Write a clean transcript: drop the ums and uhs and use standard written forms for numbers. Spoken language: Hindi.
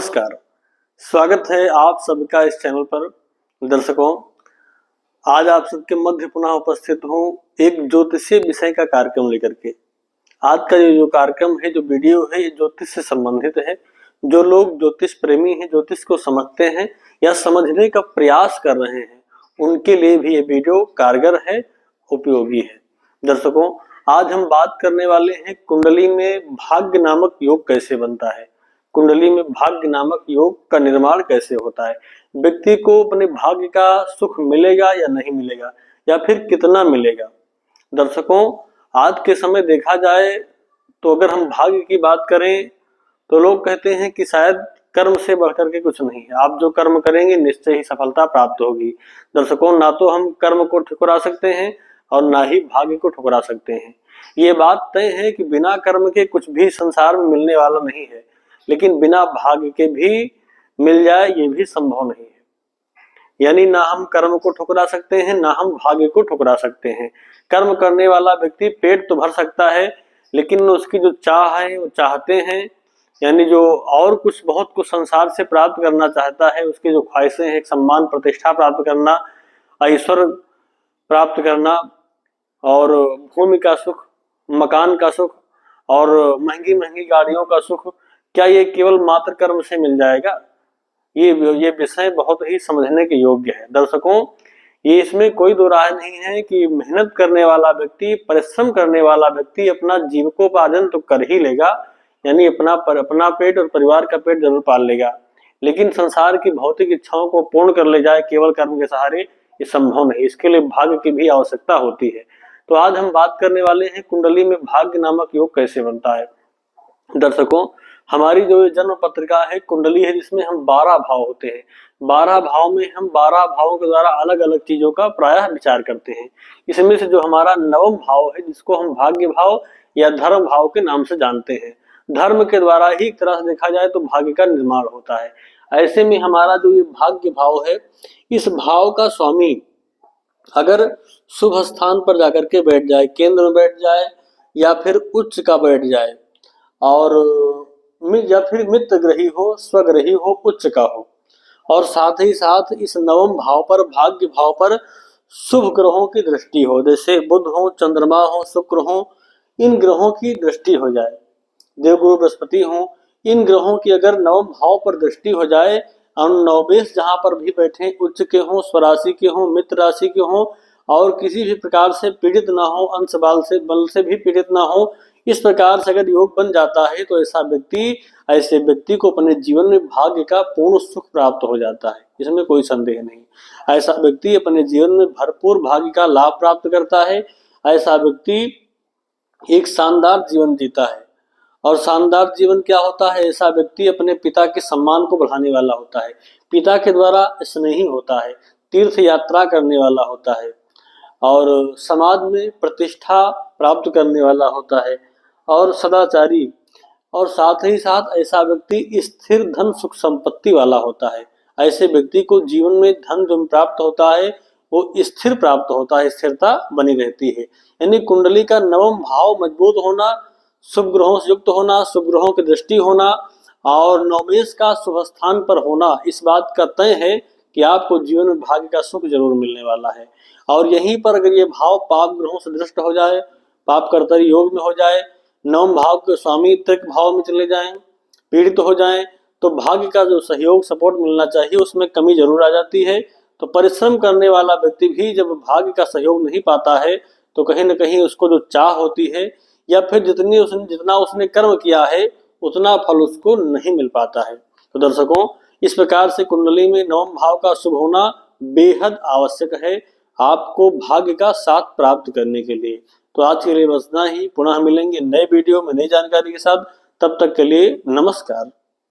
नमस्कार, स्वागत है आप सबका इस चैनल पर। दर्शकों, आज आप सबके मध्य पुनः उपस्थित हूँ एक ज्योतिषीय विषय का कार्यक्रम लेकर के। आज का ये जो कार्यक्रम है, जो वीडियो है, ये ज्योतिष से संबंधित है। जो लोग ज्योतिष प्रेमी हैं, ज्योतिष को समझते हैं या समझने का प्रयास कर रहे हैं, उनके लिए भी ये वीडियो कारगर है, उपयोगी है। दर्शकों, आज हम बात करने वाले हैं कुंडली में भाग्य नामक योग कैसे बनता है, कुंडली में भाग्य नामक योग का निर्माण कैसे होता है, व्यक्ति को अपने भाग्य का सुख मिलेगा या नहीं मिलेगा, या फिर कितना मिलेगा। दर्शकों, आज के समय देखा जाए तो अगर हम भाग्य की बात करें तो लोग कहते हैं कि शायद कर्म से बढ़कर के कुछ नहीं है, आप जो कर्म करेंगे निश्चय ही सफलता प्राप्त होगी। दर्शकों, ना तो हम कर्म को ठुकरा सकते हैं और ना ही भाग्य को ठुकरा सकते हैं। ये बात तय है कि बिना कर्म के कुछ भी संसार में मिलने वाला नहीं है, लेकिन बिना भाग्य के भी मिल जाए ये भी संभव नहीं है। यानी ना हम कर्म को ठुकरा सकते हैं, ना हम भाग्य को ठुकरा सकते हैं। कर्म करने वाला व्यक्ति पेट तो भर सकता है, लेकिन उसकी जो चाह है, वो चाहते हैं, यानी जो और कुछ बहुत कुछ संसार से प्राप्त करना चाहता है, उसकी जो ख्वाहिशें हैं, सम्मान प्रतिष्ठा प्राप्त करना, ऐश्वर्य प्राप्त करना, और भूमि का सुख, मकान का सुख और महंगी महंगी गाड़ियों का सुख, क्या ये केवल मात्र कर्म से मिल जाएगा? ये विषय बहुत ही समझने के योग्य है। दर्शकों, ये इसमें कोई दो राय नहीं है कि मेहनत करने वाला व्यक्ति, परिश्रम करने वाला व्यक्ति अपना जीविकोपार्जन तो कर ही लेगा, यानी अपना पेट और परिवार का पेट जरूर पाल लेगा, लेकिन संसार की भौतिक इच्छाओं को पूर्ण कर ले जाए केवल कर्म के सहारे, ये संभव नहीं। इसके लिए भाग्य की भी आवश्यकता होती है। तो आज हम बात करने वाले हैं कुंडली में भाग्य नामक योग कैसे बनता है। दर्शकों, हमारी जो जन्म पत्रिका है, कुंडली है, जिसमें हम 12 भाव होते हैं। 12 भाव में हम 12 भावों के द्वारा अलग अलग चीजों का प्रायः विचार करते हैं। इसमें से जो हमारा नवम भाव है, जिसको हम भाग्य भाव या धर्म भाव के नाम से जानते हैं, धर्म के द्वारा ही एक तरह से देखा जाए तो भाग्य का निर्माण होता है। ऐसे में हमारा जो ये भाग्य भाव है, इस भाव का स्वामी अगर शुभ स्थान पर जाकर के बैठ जाए, केंद्र में बैठ जाए, या फिर उच्च का बैठ जाए, और या फिर मित्र ग्रही हो, स्वग्रही हो, उच्च का हो, और साथ ही साथ इस नवम भाव पर, भाग्य भाव पर शुभ ग्रहों की दृष्टि हो, जैसे बुध हो, चंद्रमा हो, शुक्र हो, इन ग्रहों की दृष्टि हो जाए, देवगुरु बृहस्पति हो, इन ग्रहों की अगर नवम भाव पर दृष्टि हो जाए, और नवबेश जहां पर भी बैठे, उच्च के हों, स्वराशि के हों, मित्र राशि के हों, और किसी भी प्रकार से पीड़ित ना हो, अंश बल से भी पीड़ित ना हो, इस प्रकार से अगर योग बन जाता है तो ऐसे व्यक्ति को अपने जीवन में भाग्य का पूर्ण सुख प्राप्त हो जाता है, इसमें कोई संदेह नहीं। ऐसा व्यक्ति अपने जीवन में भरपूर भाग्य का लाभ प्राप्त करता है। ऐसा व्यक्ति एक शानदार जीवन जीता है। और शानदार जीवन क्या होता है? ऐसा व्यक्ति अपने पिता के सम्मान को बढ़ाने वाला होता है, पिता के द्वारा स्नेही होता है, तीर्थ यात्रा करने वाला होता है, और समाज में प्रतिष्ठा प्राप्त करने वाला होता है, और सदाचारी, और साथ ही साथ ऐसा व्यक्ति स्थिर धन सुख संपत्ति वाला होता है। ऐसे व्यक्ति को जीवन में धन जो प्राप्त होता है वो स्थिर प्राप्त होता है, स्थिरता बनी रहती है। यानी कुंडली का नवम भाव मजबूत होना, शुभ ग्रहों से युक्त होना, शुभ ग्रहों की दृष्टि होना, और नवमेश का शुभ स्थान पर होना, इस बात का तय है कि आपको जीवन में भाग्य का सुख जरूर मिलने वाला है। और यहीं पर अगर ये भाव पाप ग्रहों से दृष्ट हो जाए, पाप कर्तरी योग में हो जाए, नवम भाव के स्वामी त्रिक भाव में चले जाएं, पीड़ित हो जाएं, तो भाग्य का जो सहयोग सपोर्ट मिलना चाहिए उसमें कमी जरूर आ जाती है। तो परिश्रम करने वाला व्यक्ति भी जब भाग्य का सहयोग नहीं पाता है तो कहीं न कहीं उसको जो चाह होती है, या फिर जितना उसने कर्म किया है उतना फल उसको नहीं मिल पाता है। तो दर्शकों, इस प्रकार से कुंडली में नवम भाव का शुभ होना बेहद आवश्यक है आपको भाग्य का साथ प्राप्त करने के लिए। तो आज के लिए बस इतना ही। पुनः मिलेंगे नए वीडियो में नई जानकारी के साथ। तब तक के लिए नमस्कार।